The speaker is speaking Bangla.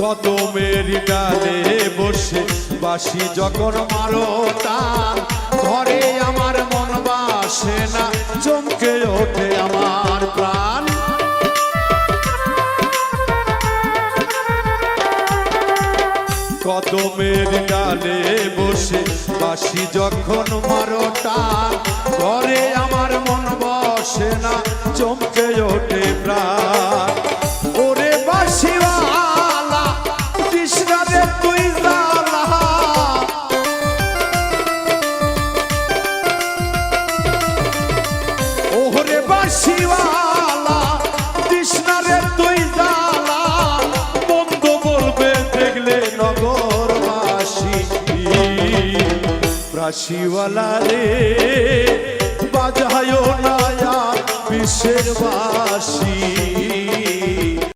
কদমের ডালে বসে বাঁশি যখন মারো টান, ঘরে আমার মন বাসে না, চমকে ওঠে আমার প্রাণ। কদমের ডালে বসে বাঁশি যখন মারো টান, ঘরে আমার মন বসে না, চমকে ওঠে প্রাণ। ওরে বাঁশিওয়ালা কৃষ্ণা রে তুই জালা, ওরে বাঁশিওয়ালা কৃষ্ণা রে তুই জালা, বন্ধ বলবে দেখলে নগরবাসী। বাঁশিওয়ালা রে বাজায়ো না আর বিষের বাঁশি।